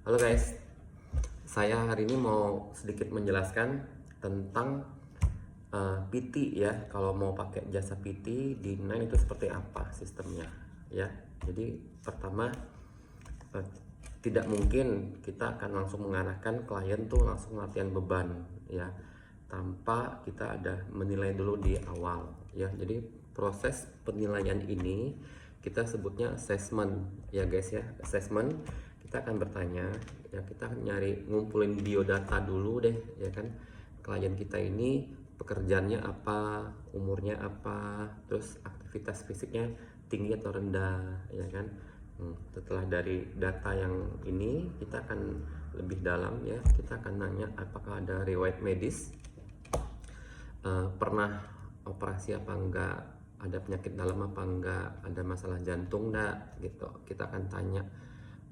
Halo guys, saya hari ini mau sedikit menjelaskan tentang PT ya. Kalau mau pakai jasa PT di Nine itu seperti apa sistemnya ya. Jadi pertama, eh, tidak mungkin kita akan langsung mengarahkan klien tuh langsung latihan beban ya, tanpa kita ada menilai dulu di awal ya. Jadi proses penilaian ini kita sebutnya assessment ya guys ya. Assessment, kita akan bertanya ya, kita akan nyari ngumpulin biodata dulu deh ya kan, klien kita ini pekerjaannya apa, umurnya apa, terus aktivitas fisiknya tinggi atau rendah ya kan. Setelah dari data yang ini kita akan lebih dalam ya, kita akan nanya apakah ada riwayat medis, pernah operasi apa enggak, ada penyakit dalam apa enggak, ada masalah jantung enggak gitu. Kita akan tanya.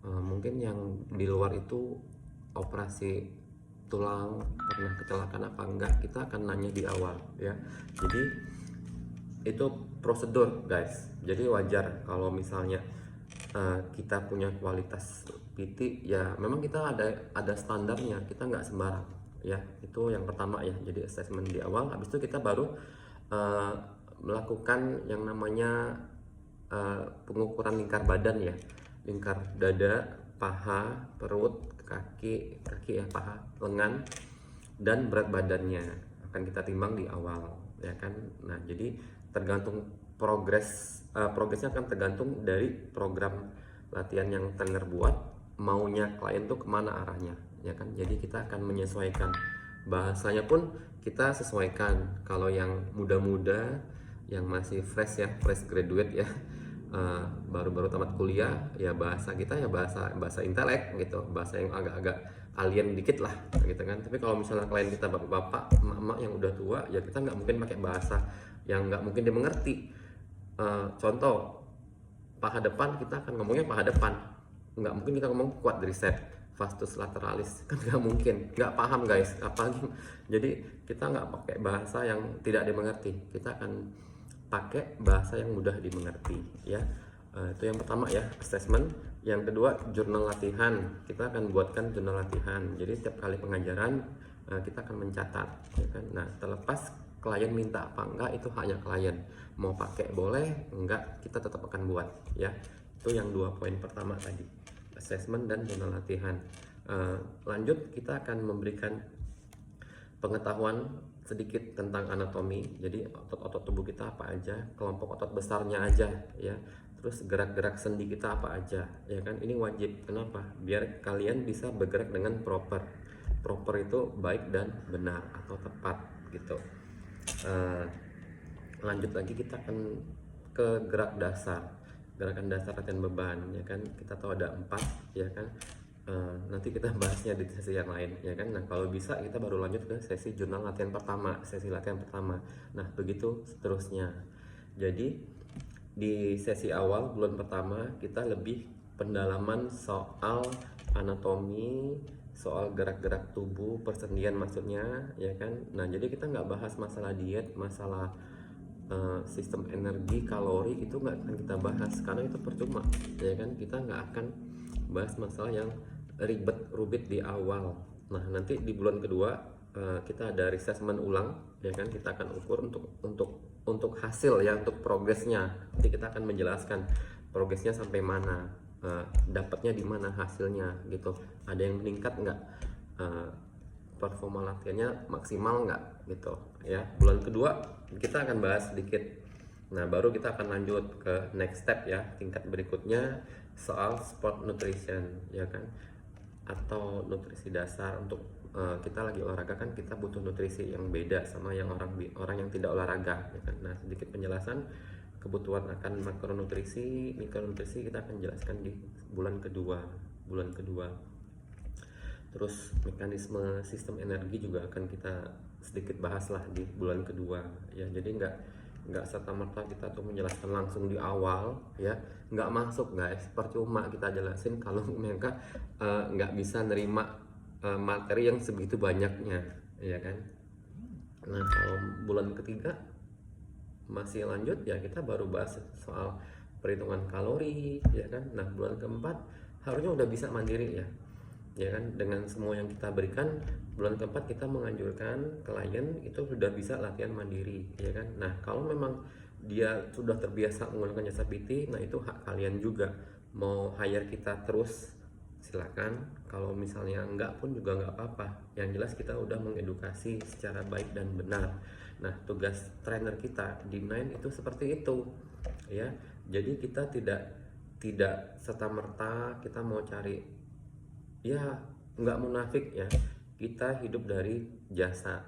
Mungkin yang di luar itu operasi tulang, pernah kecelakaan apa enggak, kita akan nanya di awal ya. Jadi itu prosedur guys, jadi wajar kalau misalnya kita punya kualitas PT ya, memang kita ada standarnya, kita nggak sembarang ya. Itu yang pertama ya, jadi assessment di awal. Habis itu kita baru uh, melakukan yang namanya pengukuran lingkar badan ya, lingkar dada, paha, perut, kaki ya, paha, lengan, dan berat badannya akan kita timbang di awal ya kan. Nah jadi tergantung progresnya akan tergantung dari program latihan yang trainer buat, maunya klien tuh kemana arahnya ya kan. Jadi kita akan menyesuaikan bahasanya pun, kita sesuaikan. Kalau yang muda-muda, yang masih fresh ya, fresh graduate ya, baru-baru tamat kuliah ya, bahasa kita ya bahasa bahasa intelek gitu, bahasa yang agak-agak alien dikit lah gitu kan. Tapi kalau misalnya klien kita bapak-bapak, emak-emak yang udah tua ya, kita nggak mungkin pakai bahasa yang nggak mungkin dia mengerti. Contoh, paha depan, kita akan ngomongnya paha depan, nggak mungkin kita ngomong quadricep, vastus lateralis, kan nggak mungkin, nggak paham guys apalagi. Jadi kita nggak pakai bahasa yang tidak dimengerti, kita akan pakai bahasa yang mudah dimengerti ya. Itu yang pertama ya, assessment. Yang kedua, jurnal latihan. Kita akan buatkan jurnal latihan, jadi setiap kali pengajaran kita akan mencatat ya kan. Nah terlepas klien minta apa enggak, itu hanya klien mau pakai boleh, enggak kita tetap akan buat ya. Itu yang dua poin pertama tadi, assessment dan jurnal latihan. Lanjut, kita akan memberikan pengetahuan sedikit tentang anatomi. Jadi otot-otot tubuh kita apa aja, kelompok otot besarnya aja ya, terus gerak-gerak sendi kita apa aja ya kan. Ini wajib, kenapa? Biar kalian bisa bergerak dengan proper. Proper itu baik dan benar atau tepat gitu. Lanjut lagi, kita akan ke gerak dasar, gerakan dasar latihan beban ya kan. Kita tahu ada 4 ya kan. Nanti kita bahasnya di sesi yang lain ya kan. Nah kalau bisa kita baru lanjut ke sesi jurnal latihan pertama, sesi latihan pertama. Nah begitu seterusnya. Jadi di sesi awal bulan pertama kita lebih pendalaman soal anatomi, soal gerak-gerak tubuh, persendian maksudnya ya kan. Nah jadi kita nggak bahas masalah diet, masalah sistem energi, kalori, itu nggak akan kita bahas karena itu percuma ya kan. Kita nggak akan bahas masalah yang ribet di awal. Nah nanti di bulan kedua kita ada assessment ulang ya kan. Kita akan ukur untuk hasil ya, untuk progresnya. Nanti kita akan menjelaskan progresnya sampai mana, dapatnya di mana hasilnya gitu. Ada yang meningkat nggak, performa latihannya maksimal nggak gitu ya. Bulan kedua kita akan bahas sedikit. Nah baru kita akan lanjut ke next step ya, tingkat berikutnya, soal sport nutrition ya kan, atau nutrisi dasar. Untuk kita lagi olahraga kan, kita butuh nutrisi yang beda sama yang orang yang tidak olahraga ya kan. Nah sedikit penjelasan kebutuhan akan makronutrisi, mikronutrisi kita akan jelaskan di bulan kedua. Terus mekanisme sistem energi juga akan kita sedikit bahas lah di bulan kedua ya. Jadi nggak serta merta kita tuh menjelaskan langsung di awal ya, nggak masuk guys. Percuma kita jelasin kalau mereka nggak bisa nerima materi yang sebegitu banyaknya ya kan. Nah kalau bulan ketiga masih lanjut ya, kita baru bahas soal perhitungan kalori ya kan. Nah bulan keempat harusnya udah bisa mandiri ya. ya kan. Dengan semua yang kita berikan, bulan keempat kita menganjurkan klien itu sudah bisa latihan mandiri, ya kan. Nah kalau memang dia sudah terbiasa menggunakan jasa PT, nah itu hak kalian juga mau hire kita terus silakan, kalau misalnya enggak pun juga nggak apa-apa. Yang jelas kita udah mengedukasi secara baik dan benar. Nah tugas trainer kita di Nine itu seperti itu ya. Jadi kita tidak serta merta kita mau cari, ya nggak munafik ya, kita hidup dari jasa,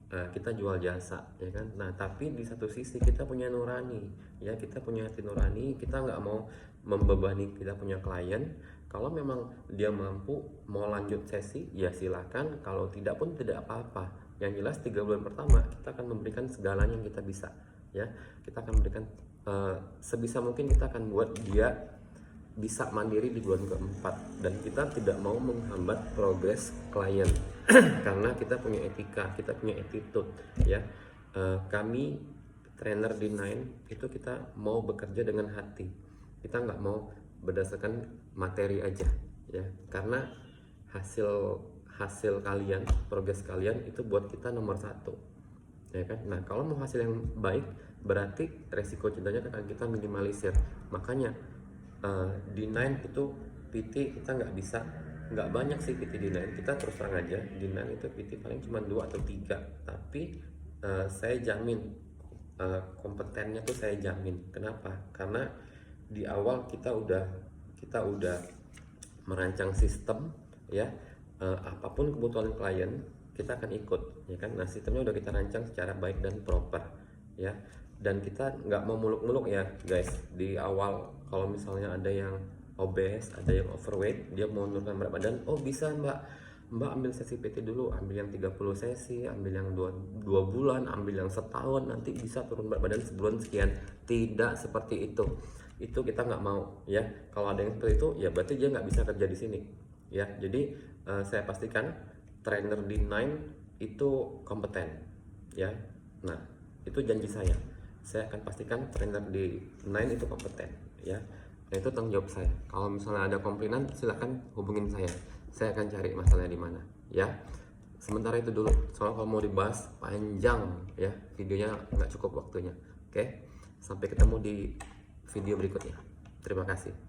kita jual jasa, ya kan. Nah tapi di satu sisi kita punya nurani, ya kita punya hati nurani, kita nggak mau membebani kita punya klien. Kalau memang dia mampu mau lanjut sesi ya silakan, kalau tidak pun tidak apa-apa. Yang jelas 3 bulan pertama kita akan memberikan segalanya yang kita bisa, ya kita akan memberikan sebisa mungkin kita akan buat dia bisa mandiri di bulan keempat, dan kita tidak mau menghambat progres klien karena kita punya etika, kita punya attitude ya. Kami trainer di Nine itu kita mau bekerja dengan hati, kita nggak mau berdasarkan materi aja ya, karena hasil kalian, progres kalian itu buat kita nomor 1 ya kan. Nah kalau mau hasil yang baik berarti resiko cedera akan kita minimalisir. Makanya di Nine itu PT kita nggak banyak sih PT di Nine, kita terus terang aja di Nine itu PT paling cuma 2 atau 3, tapi saya jamin kompetennya tuh saya jamin. Kenapa? Karena di awal kita udah merancang sistem ya, apapun kebutuhan klien kita akan ikut ya kan. Nah sistemnya udah kita rancang secara baik dan proper ya, dan kita nggak mau muluk-muluk ya guys di awal. Kalau misalnya ada yang obes, ada yang overweight, dia mau menurunkan berat badan, oh bisa mbak ambil sesi PT dulu, ambil yang 30 sesi, ambil yang 2 bulan, ambil yang setahun, nanti bisa turun berat badan sebulan sekian. Tidak seperti itu kita nggak mau ya. Kalau ada yang seperti itu ya berarti dia nggak bisa kerja di sini ya. Jadi saya pastikan trainer di Nine itu kompeten ya. Nah itu janji saya akan pastikan trainer di Nine itu kompeten ya. Nah itu tanggung jawab saya. Kalau misalnya ada komplainan silahkan hubungin saya akan cari masalahnya di mana ya. Sementara itu dulu, soalnya kalau mau dibahas panjang ya, videonya nggak cukup waktunya. Oke, sampai ketemu di video berikutnya. Terima kasih.